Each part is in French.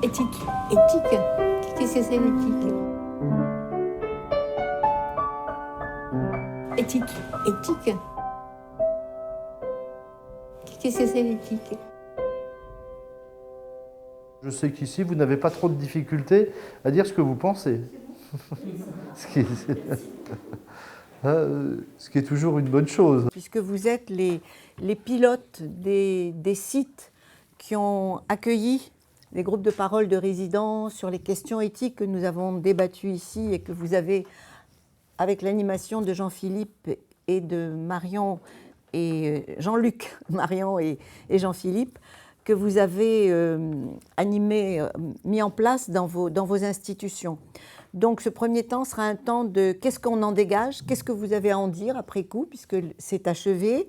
Éthique. Éthique. Qu'est-ce que c'est l'éthique? Éthique. Éthique. Qu'est-ce que c'est l'éthique? Je sais qu'ici, vous n'avez pas trop de difficultés à dire ce que vous pensez. Ce qui est toujours une bonne chose. Puisque vous êtes les pilotes des sites qui ont accueilli les groupes de parole de résidents sur les questions éthiques que nous avons débattues ici et que vous avez, avec l'animation de Jean-Philippe et de Marion et Jean-Luc, Marion et Jean-Philippe, que vous avez animé, mis en place dans vos institutions. Donc ce premier temps sera un temps de qu'est-ce qu'on en dégage, qu'est-ce que vous avez à en dire après coup, puisque c'est achevé.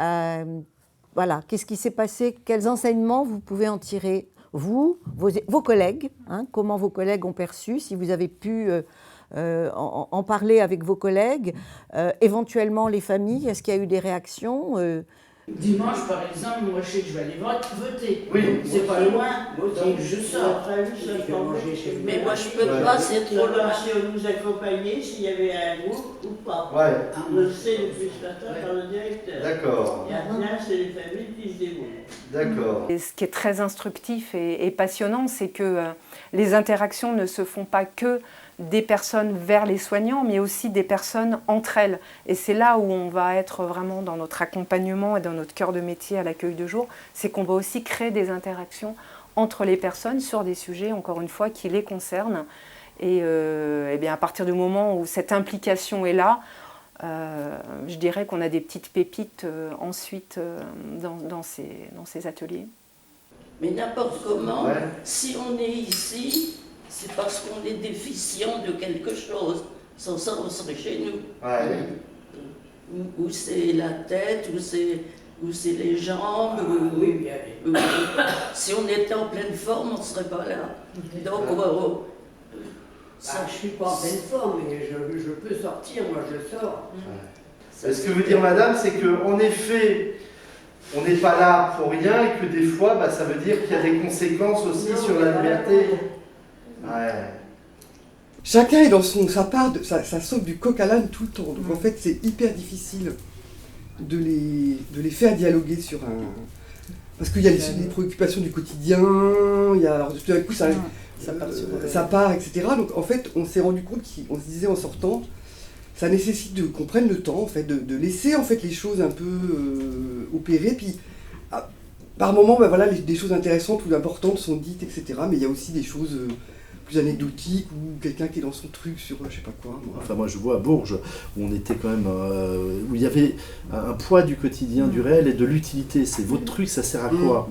Voilà, qu'est-ce qui s'est passé, quels enseignements vous pouvez en tirer, vous, vos collègues, hein, comment vos collègues ont perçu, si vous avez pu en parler avec vos collègues, éventuellement les familles, est-ce qu'il y a eu des réactions Dimanche, par exemple, moi je sais que je vais aller voter. Oui, c'est pas loin, donc je sors. Mais moi je peux pas, c'est trop loin. Si on nous accompagnait, s'il y avait un groupe ou pas. Ouais. On le sait depuis ce matin par le directeur. D'accord. Et après, c'est les familles qui se débrouillent. D'accord. Et ce qui est très instructif et passionnant, c'est que les interactions ne se font pas que des personnes vers les soignants, mais aussi des personnes entre elles. Et c'est là où on va être vraiment dans notre accompagnement et dans notre cœur de métier à l'accueil de jour, c'est qu'on va aussi créer des interactions entre les personnes sur des sujets, encore une fois, qui les concernent. Et bien à partir du moment où cette implication est là, je dirais qu'on a des petites pépites ensuite dans ces ateliers. Mais n'importe comment, Ouais. si on est ici, c'est parce qu'on est déficient de quelque chose. Sans ça, on serait chez nous. Ouais. Ou c'est la tête, ou c'est les jambes. Si on était en pleine forme, on ne serait pas là. Donc, Je ne suis pas en pleine forme, mais je peux sortir, moi je sors. Ce que veut dire madame, c'est qu'en effet, on n'est pas là pour rien et que des fois, ça veut dire qu'il y a des conséquences aussi sur la liberté. Ouais. Chacun est dans sa part, ça saute du coq à l'âne tout le temps. Donc en fait, c'est hyper difficile de les faire dialoguer sur un... Parce qu'il y a les préoccupations du quotidien, il y a, alors, tout d'un coup ça part, etc. Donc en fait, on s'est rendu compte qu'on se disait en sortant, ça nécessite qu'on prenne le temps, en fait, de laisser en fait, les choses un peu opérer. Puis par moments, voilà, des choses intéressantes ou importantes sont dites, etc. Mais il y a aussi des choses plus anecdotiques ou quelqu'un qui est dans son truc sur je sais pas quoi. Enfin moi je vois à Bourges où on était quand même où il y avait un poids du quotidien, du réel et de l'utilité. C'est votre truc, ça sert à quoi?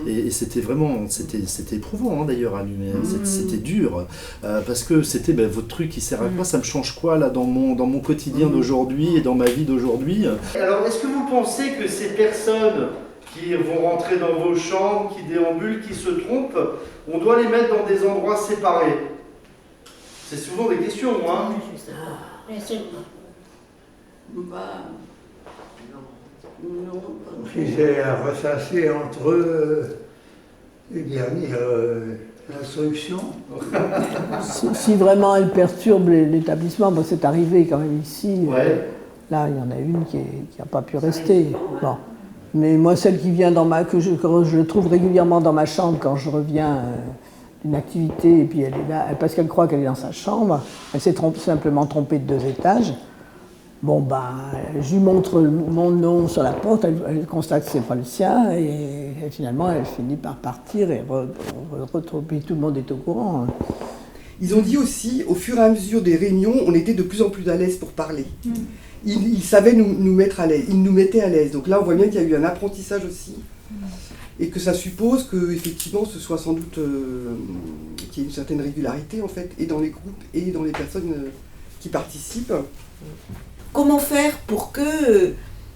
Et c'était vraiment c'était éprouvant d'ailleurs à allumer. C'était dur parce que c'était votre truc qui sert à quoi? Ça me change quoi là dans mon quotidien d'aujourd'hui et dans ma vie d'aujourd'hui? Alors est-ce que vous pensez que ces personnes qui vont rentrer dans vos chambres, qui déambulent, qui se trompent, on doit les mettre dans des endroits séparés? C'est souvent des questions, hein? non. Si c'est à ressasser entre eux, l'instruction. Si vraiment elle perturbe l'établissement, c'est arrivé quand même ici. Ouais. Là, il y en a une qui n'a pas pu rester. Bon. Mais moi, celle qui vient que je trouve régulièrement dans ma chambre quand je reviens d'une activité, et puis elle est là, parce qu'elle croit qu'elle est dans sa chambre, elle s'est simplement trompée de 2 étages. Bon, je lui montre mon nom sur la porte, elle constate que ce n'est pas le sien, et finalement, elle finit par partir et retrouver. Tout le monde est au courant. Ils ont dit aussi, au fur et à mesure des réunions, on était de plus en plus à l'aise pour parler. Ils savaient nous mettre à l'aise, ils nous mettaient à l'aise. Donc là, on voit bien qu'il y a eu un apprentissage aussi. Et que ça suppose qu'effectivement, ce soit sans doute qu'il y ait une certaine régularité, en fait, et dans les groupes, et dans les personnes qui participent. Comment faire pour que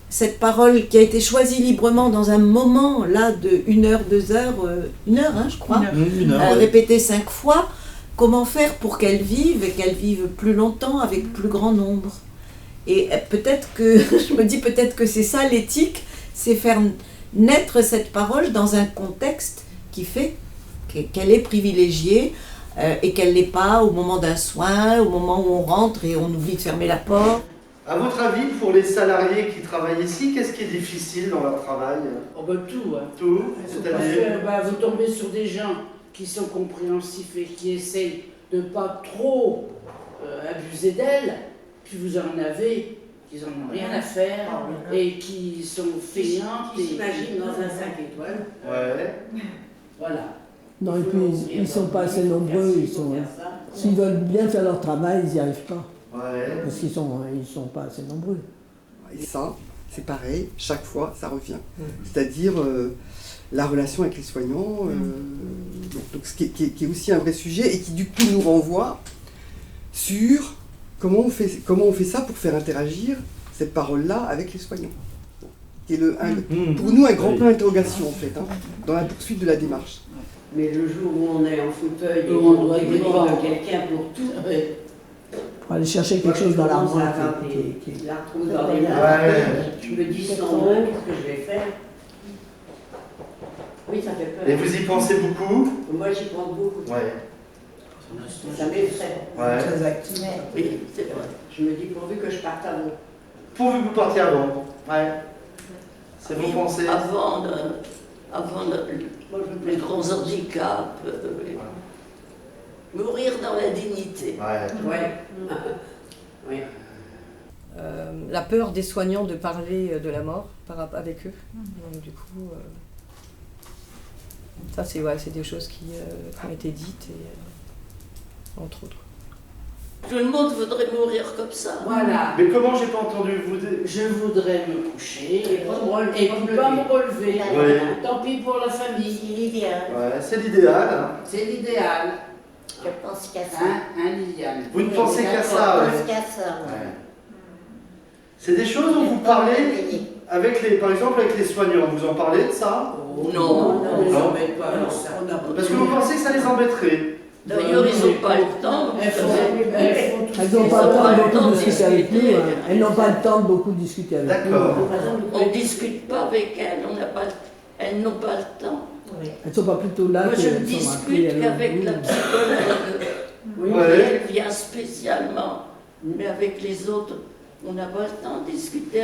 cette parole qui a été choisie librement dans un moment là de 1 heure, 2 heures, 1 heure, je crois, répétée 5 fois, comment faire pour qu'elle vive et qu'elle vive plus longtemps avec plus grand nombre? Et peut-être que, je me dis peut-être que c'est ça l'éthique, c'est faire naître cette parole dans un contexte qui fait qu'elle est privilégiée et qu'elle l'est pas au moment d'un soin, au moment où on rentre et on oublie de fermer la porte. À votre avis, pour les salariés qui travaillent ici, qu'est-ce qui est difficile dans leur travail? Oh ben tout, hein. Tout, C'est-à-dire vous tombez sur des gens qui sont compréhensifs et qui essayent de pas trop abuser d'elle, puis vous en avez qui n'en ont rien à faire et qui sont feignantes. Qui s'imaginent dans un 5 étoiles. Ouais. Voilà. Non, et puis ils ne sont pas assez nombreux. S'ils veulent bien faire leur travail, ils n'y arrivent pas. Ouais. Parce qu'ils sont pas assez nombreux. Et ça, c'est pareil, chaque fois, ça revient. C'est-à-dire la relation avec les soignants, donc ce qui est aussi un vrai sujet et qui du coup nous renvoie sur comment on fait ça pour faire interagir cette parole-là avec les soignants. Qui est pour nous un grand point d'interrogation en fait, dans la poursuite de la démarche. Mais le jour où on est en fauteuil et on doit dépendre de quelqu'un pour tout, Pour aller chercher quelque chose dans l'armoire. l'arthrose dans les larmes, je me dis sans moi, qu'est-ce que je vais faire? Oui, ça fait peur. Et vous y pensez beaucoup? Moi, j'y pense beaucoup. Ouais. Ça m'effraie. Ouais. Très actif. Oui, c'est vrai. Je me dis pourvu que je parte avant. Pourvu que vous partiez avant. Ouais. C'est vos pensées. Avant les grands handicaps. Mourir dans la dignité. Ouais. Oui. La peur des soignants de parler de la mort avec eux. Donc du coup, ça c'est des choses qui ont été dites, entre autres. Tout le monde voudrait mourir comme ça. Voilà. Mais comment j'ai pas entendu vous dire? Je voudrais me coucher et pas me relever. Ouais. Tant pis pour la famille. C'est l'idéal. Ouais, c'est l'idéal. C'est l'idéal. Je pense qu'à ça. Un idéal. Vous ne pensez qu'à ça, Je pense qu'à ça. ouais. C'est des choses dont vous parlez avec par exemple avec les soignants. Vous en parlez de ça? Non. Ne les embête pas avec ça. Parce que vous pensez que ça les embêterait? D'ailleurs, ils n'ont pas le temps. Elles n'ont pas le temps de beaucoup discuter avec nous. Elles n'ont pas le temps de beaucoup discuter avec nous. D'accord. On ne discute pas avec elles, elles n'ont pas le temps. Elles ne sont pas plutôt là. Moi, je ne qu'elles sont discute appelées, qu'avec la psychologue. Oui. Elle vient spécialement. Mais avec les autres, on n'a pas le temps de discuter.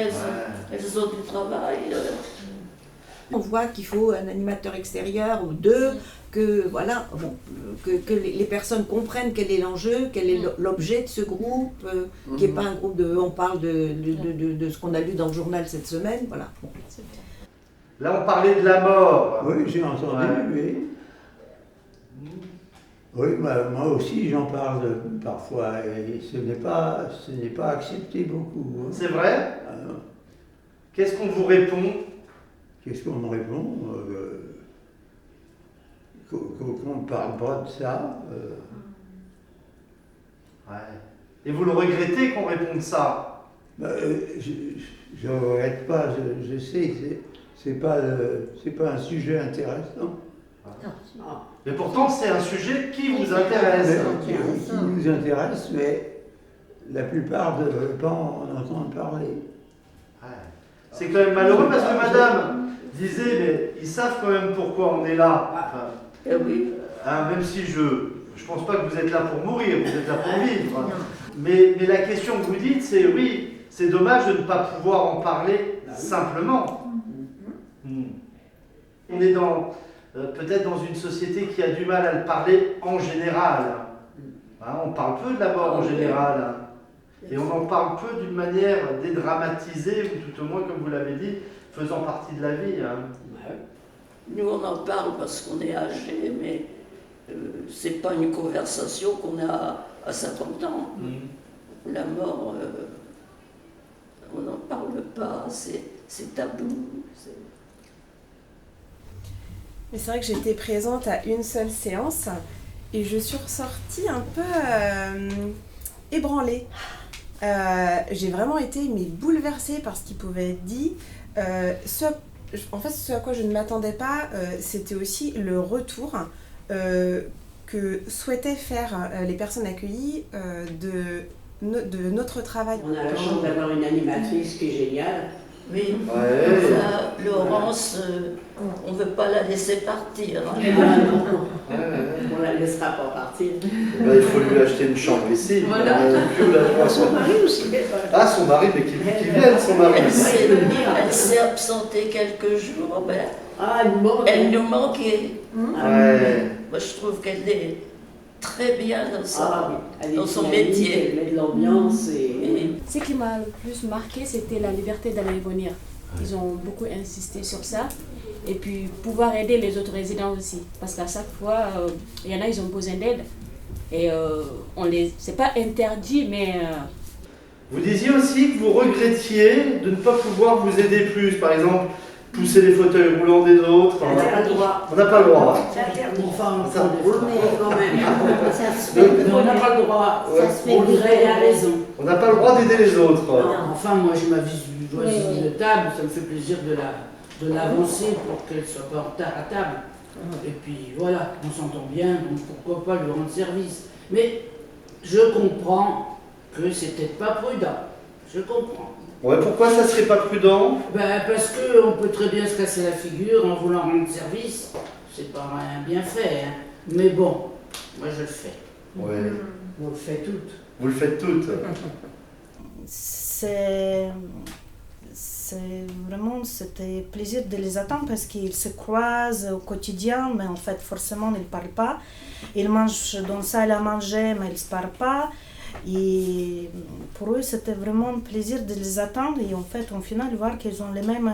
Elles ont du travail. On voit qu'il faut un animateur extérieur ou deux, que voilà, que les personnes comprennent quel est l'enjeu, quel est l'objet de ce groupe, qui n'est pas un groupe on parle de ce qu'on a lu dans le journal cette semaine, voilà. Bon. Là, on parlait de la mort. Oui, j'ai entendu, oui. Oui, bah, moi aussi j'en parle parfois et ce n'est pas accepté beaucoup. Hein. C'est vrai? Qu'est-ce qu'on vous répond? Qu'est-ce qu'on me répond? Qu'on ne parle pas de ça. Ouais. Et vous le regrettez qu'on réponde ça? Bah, je ne regrette pas, je sais que c'est pas un sujet intéressant. Mais pourtant, c'est un sujet qui vous intéresse. Qui nous intéresse, mais la plupart ne veulent pas en entendre parler. Ouais. C'est quand même malheureux parce que madame disait, mais ils savent quand même pourquoi on est là. Enfin, Oui. Même si je pense pas que vous êtes là pour mourir, vous êtes là pour vivre. Mais la question que vous dites, c'est oui, c'est dommage de ne pas pouvoir en parler simplement. On est peut-être dans une société qui a du mal à le parler en général. On parle peu de la mort en général. Et on en parle peu d'une manière dédramatisée, ou tout au moins, comme vous l'avez dit, faisant partie de la vie. Nous, on en parle parce qu'on est âgé, mais c'est pas une conversation qu'on a à 50 ans. La mort, on n'en parle pas, c'est tabou. Mais c'est vrai que j'étais présente à une seule séance et je suis ressortie un peu ébranlée. J'ai vraiment été bouleversée par ce qui pouvait être dit. Ce à quoi je ne m'attendais pas, c'était aussi le retour que souhaitaient faire les personnes accueillies de notre travail. On a la chance d'avoir une animatrice qui est géniale Oui, Ouais. enfin, Laurence, on ne veut pas la laisser partir. Hein. On la laissera pas partir. Ben, il faut lui acheter une chambre ici. Voilà. Son mari aussi. Ah, son mari, mais qui vienne, son mari. Elle s'est absentée quelques jours, ben, elle nous manquait. Ouais. Moi, je trouve qu'elle est très bien dans dans son métier. Elle met de l'ambiance et... Ce qui m'a le plus marqué, c'était la liberté d'aller et venir. Ils ont beaucoup insisté sur ça. Et puis pouvoir aider les autres résidents aussi. Parce qu'à chaque fois, il y en a, ils ont besoin d'aide. Et c'est pas interdit, mais... Vous disiez aussi que vous regrettiez de ne pas pouvoir vous aider plus, par exemple, pousser les fauteuils roulants des autres. On n'a pas le droit. On n'a pas le droit. C'est interdit. Enfin, Ça- quand même. On n'a pas le droit. Ouais. On dirait la raison. On n'a pas le droit d'aider les autres. Enfin, moi j'ai ma voisine de table, ça me fait plaisir de l'avancer pour qu'elle ne soit pas en retard à table. Et puis voilà, on s'entend bien, donc pourquoi pas lui rendre service. Mais je comprends que c'est peut-être pas prudent. Je comprends. Ouais, pourquoi ça serait pas prudent? Ben, parce qu'on peut très bien se casser la figure en voulant rendre service. C'est pas un bienfait, hein. Mais bon, moi je le fais. Ouais. On le fait toutes. Vous le faites toutes. C'était plaisir de les attendre parce qu'ils se croisent au quotidien, mais en fait forcément ils ne parlent pas. Ils mangent dans la salle à manger, mais ils ne se parlent pas. Et pour eux, c'était vraiment un plaisir de les attendre et en fait, au final, voir qu'ils ont les mêmes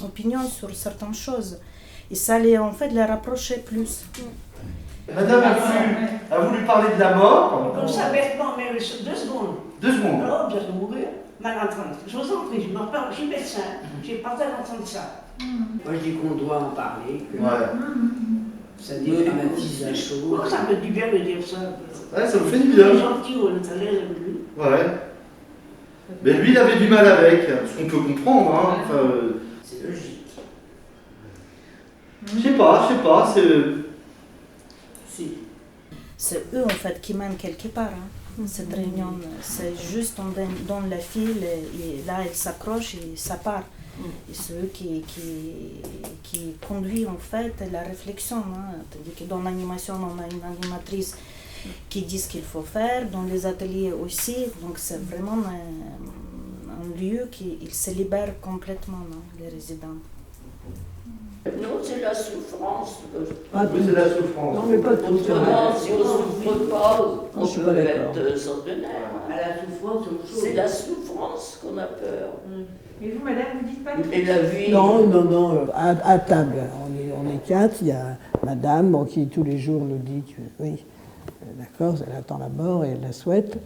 opinions sur certaines choses. Et ça les, en fait, les rapprochait plus. Madame a voulu parler de la mort. Comme ça, bêtement, mais 2 secondes. 2 secondes. Oh, je vais mourir. Malentendu. Je vous en prie, je m'en parle. Je suis médecin. J'ai pas d'entendre ça. Moi je dis qu'on doit en parler. Que ça Oui. dédramatise la chose. Oh, ça me dit bien de dire ça. Ouais, ça vous fait du bien. C'est gentil, on est allé avec lui. Ouais. Mais lui, il avait du mal avec. Ce qu'on peut comprendre. Hein. Enfin, C'est logique. je sais pas, c'est... Si. C'est eux en fait qui mènent quelque part. Cette réunion, c'est juste on donne la file et là elle s'accroche et ça part. Et c'est eux qui conduisent en fait la réflexion. Tandis que dans l'animation, on a une animatrice qui dit ce qu'il faut faire, dans les ateliers aussi. Donc c'est vraiment un lieu qui se libère complètement, les résidents. Non, c'est la souffrance. Oui, c'est la souffrance. Non, mais pas tout. Autrement, si on ne souffre pas, on Je suis pas peut d'accord. être centenaire. À la souffrance, autre chose. C'est la souffrance qu'on a peur. Et vous, madame, vous dites pas que... Et la vie. Non, à table, on est 4, il y a madame bon, qui tous les jours nous dit que oui, d'accord, elle attend la mort et elle la souhaite.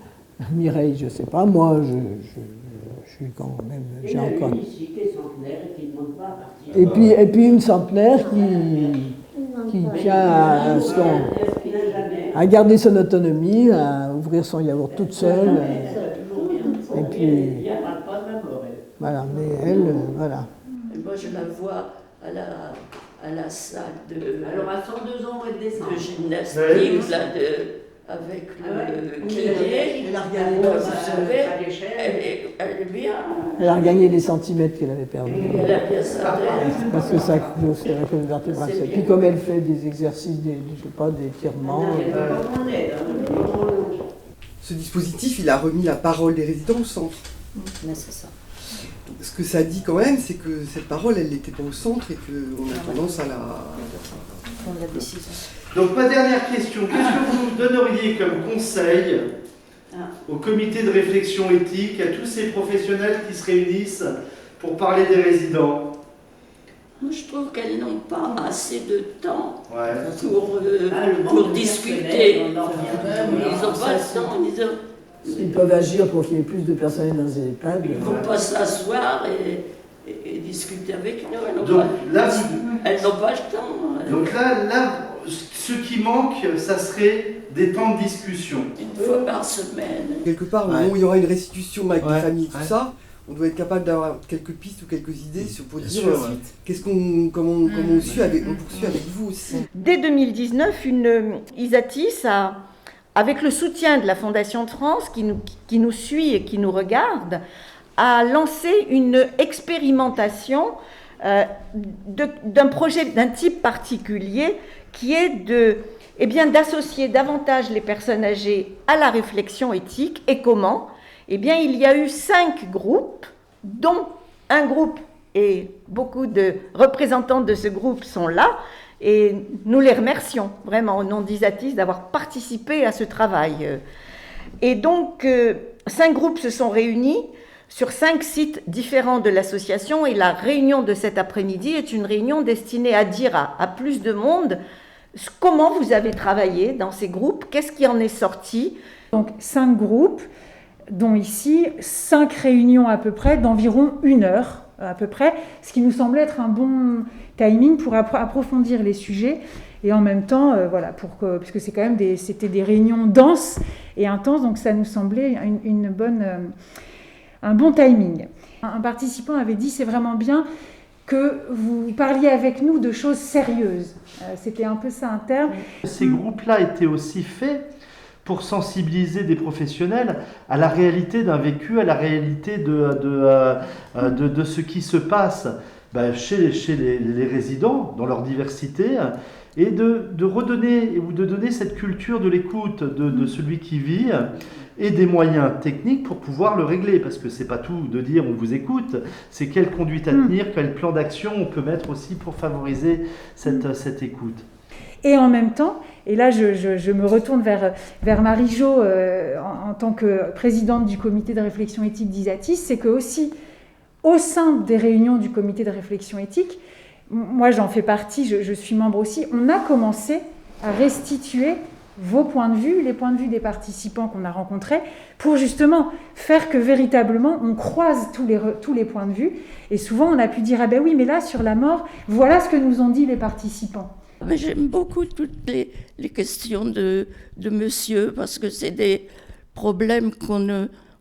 Mireille, je sais pas, moi, je suis quand même, Et j'ai il y a encore... une ici qui est centenaire et qui ne demande pas à partir. Et puis une centenaire qui tient à garder son autonomie, à ouvrir son yaourt toute seule. Et puis, Il n'y a pas de mort. voilà, mais elle, voilà. Et moi, je la vois à la salle de, Alors à 102 ans, elle descend. de gymnastique, là, avec le kiné. Elle a regardé Vous savez, elle est bien. Elle a regagné les centimètres qu'elle avait perdus. Elle a bien sa tête. Parce que ça close la colonne vertébrale. Et puis comme elle fait des exercices, je sais pas, des étirements. Ce dispositif, il a remis la parole des résidents au centre. Mais c'est ça. Ce que ça dit quand même, c'est que cette parole, elle n'était pas au centre et qu'on a tendance à la... Prendre la décision. Donc, ma dernière question. Qu'est-ce que vous donneriez comme conseil au comité de réflexion éthique, à tous ces professionnels qui se réunissent pour parler des résidents? Moi, je trouve qu'elles n'ont pas assez de temps Ouais. pour discuter. Ils n'ont pas le temps. Ils peuvent agir pour qu'il y ait plus de personnel dans les EHPAD. Ils ne vont pas s'asseoir et discuter avec nous. Elles n'ont Donc, pas, là, elles n'ont pas le temps. Donc là, ce qui manque, ça serait des temps de discussion. Une fois par semaine. Quelque part, au moment où il y aura une restitution avec les familles et tout ça, on doit être capable d'avoir quelques pistes ou quelques idées pour dire qu'est-ce comment on poursuit avec vous aussi. Dès 2019, Isatis avec le soutien de la Fondation de France qui nous suit et qui nous regarde, a lancé une expérimentation d'un projet d'un type particulier qui est d'associer davantage les personnes âgées à la réflexion éthique. Et comment ? Eh bien, il y a eu 5 groupes, dont un groupe, et beaucoup de représentants de ce groupe sont là, et nous les remercions vraiment au nom d'Isatis d'avoir participé à ce travail. Et donc, 5 groupes se sont réunis sur 5 sites différents de l'association, et la réunion de cet après-midi est une réunion destinée à dire à plus de monde comment vous avez travaillé dans ces groupes, qu'est-ce qui en est sorti. Donc 5 groupes, dont ici 5 réunions à peu près d'environ 1 heure à peu près, ce qui nous semblait être un bon timing pour approfondir les sujets et en même temps, puisque c'est quand même c'était des réunions denses et intenses, donc ça nous semblait un bon timing. Un participant avait dit, c'est vraiment bien que vous parliez avec nous de choses sérieuses. C'était un peu ça un terme. Ces groupes-là étaient aussi faits pour sensibiliser des professionnels à la réalité d'un vécu, à la réalité de ce qui se passe chez les résidents, dans leur diversité, et de redonner ou de donner cette culture de l'écoute de celui qui vit, et des moyens techniques pour pouvoir le régler, parce que c'est pas tout de dire on vous écoute, c'est quelle conduite à tenir, quel plan d'action on peut mettre aussi pour favoriser cette écoute. Et en même temps, et là je me retourne vers Marie-Jo en tant que présidente du comité de réflexion éthique d'Isatis, c'est que aussi au sein des réunions du comité de réflexion éthique, moi j'en fais partie, je suis membre aussi, on a commencé à restituer vos points de vue, les points de vue des participants qu'on a rencontrés, pour justement faire que véritablement on croise tous les points de vue. Et souvent on a pu dire, ah ben oui, mais là sur la mort, voilà ce que nous ont dit les participants. Mais j'aime beaucoup toutes les questions de monsieur, parce que c'est des problèmes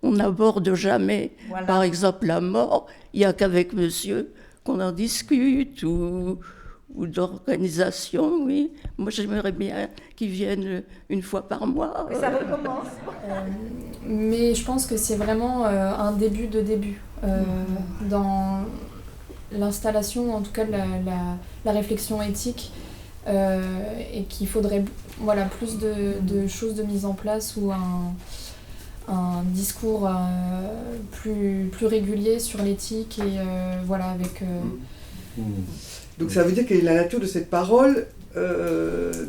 on n'aborde jamais. Voilà. Par exemple, la mort, il n'y a qu'avec monsieur qu'on en discute, ou d'organisation, oui. Moi, j'aimerais bien qu'ils viennent une fois par mois. Mais ça recommence. Mais je pense que c'est vraiment un début de début. Dans l'installation, en tout cas, de la réflexion éthique, et qu'il faudrait plus de choses de mise en place, ou un discours plus régulier sur l'éthique, et avec... Donc ça veut dire quelle est la nature de cette parole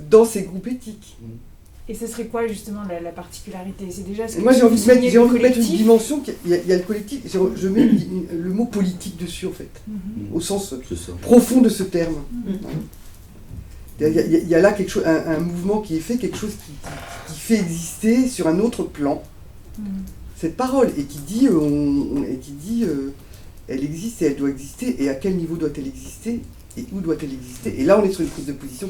dans ces groupes éthiques. Et ce serait quoi justement la particularité? C'est déjà ce que moi j'ai envie de mettre une dimension, il y a le collectif, je mets le mot politique dessus en fait, au sens profond de ce terme. Il y a là quelque chose, un mouvement qui est fait, quelque chose qui fait exister sur un autre plan cette parole, et qui dit elle existe et elle doit exister, et à quel niveau doit-elle exister et où doit-elle exister. Et là on est sur une prise de position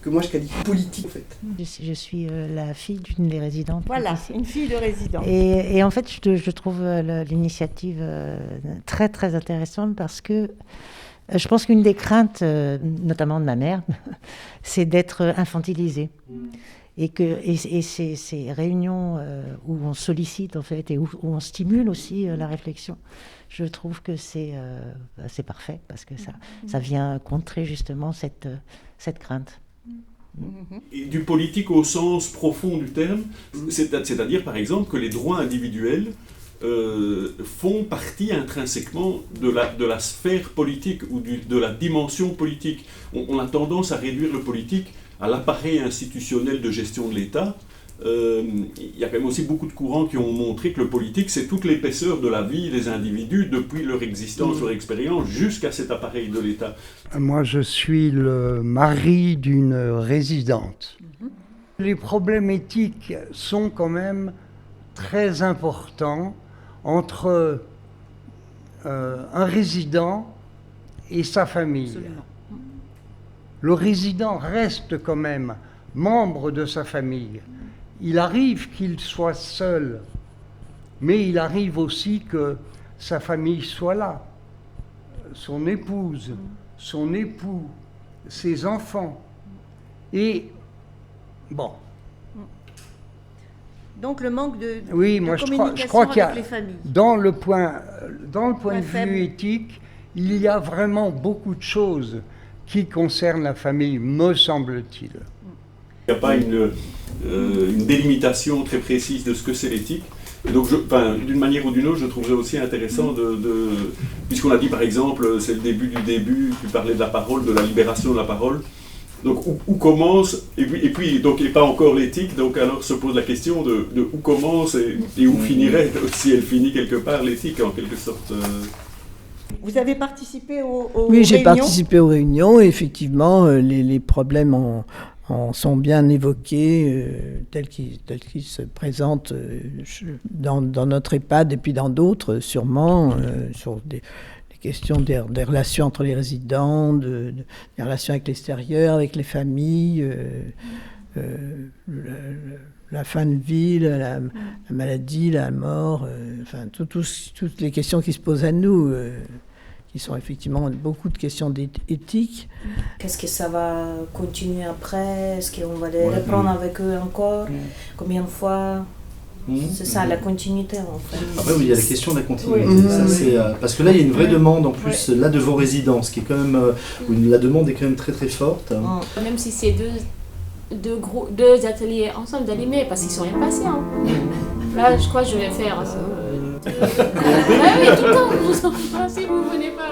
que moi je qualifie politique en fait. Je suis la fille d'une des résidentes. Voilà, une fille de résidente. Et en fait je trouve l'initiative très très intéressante, parce que je pense qu'une des craintes, notamment de ma mère, c'est d'être infantilisée. Et ces réunions où on sollicite en fait, et où on stimule aussi la réflexion, je trouve que c'est parfait, parce que ça vient contrer justement cette crainte. Et du politique au sens profond du terme, c'est-à-dire par exemple que les droits individuels font partie intrinsèquement de la sphère politique, ou de la dimension politique. On a tendance à réduire le politique à l'appareil institutionnel de gestion de l'État. Il y a quand même aussi beaucoup de courants qui ont montré que le politique, c'est toute l'épaisseur de la vie des individus, depuis leur existence, leur expérience, jusqu'à cet appareil de l'État. Moi, je suis le mari d'une résidente. Les problèmes éthiques sont quand même très importants entre un résident et sa famille. Absolument. Le résident reste quand même membre de sa famille. Il arrive qu'il soit seul, mais il arrive aussi que sa famille soit là. Son épouse, son époux, ses enfants. Et bon, Donc le manque de, oui, de moi communication je crois qu'il y a, avec les familles. dans le point de faible. vue éthique, il y a vraiment beaucoup de choses qui concernent la famille, me semble-t-il. Il n'y a pas une délimitation très précise de ce que c'est l'éthique. Et donc, d'une manière ou d'une autre, je trouverais aussi intéressant puisqu'on a dit par exemple, c'est le début du début, tu parlais de la parole, de la libération de la parole. Donc où commence, et puis donc il n'est pas encore l'éthique, donc alors se pose la question de où commence et où finirait, si elle finit quelque part, l'éthique en quelque sorte. Vous avez participé aux Oui, réunions? j'ai participé aux réunions et effectivement les problèmes en sont bien évoqués tels qu'ils se présentent dans notre EHPAD et puis dans d'autres sûrement, sur des questions des relations entre les résidents, des relations avec l'extérieur, avec les familles, la fin de vie, la maladie, la mort, enfin toutes les questions qui se posent à nous, qui sont effectivement beaucoup de questions éthiques. Qu'est-ce que ça va continuer après? Est-ce qu'on va les reprendre avec eux encore? Combien de fois? C'est ça, la continuité en fait. Après, oui, il y a la question de la continuité. Ça, c'est, parce que là, il y a une vraie demande en plus là de vos résidences, qui est quand même, où la demande est quand même très très forte. Même si c'est deux ateliers ensemble d'animés, parce qu'ils sont impatients. Là, je crois que je vais faire. Oui, tout le temps, si vous venez pas.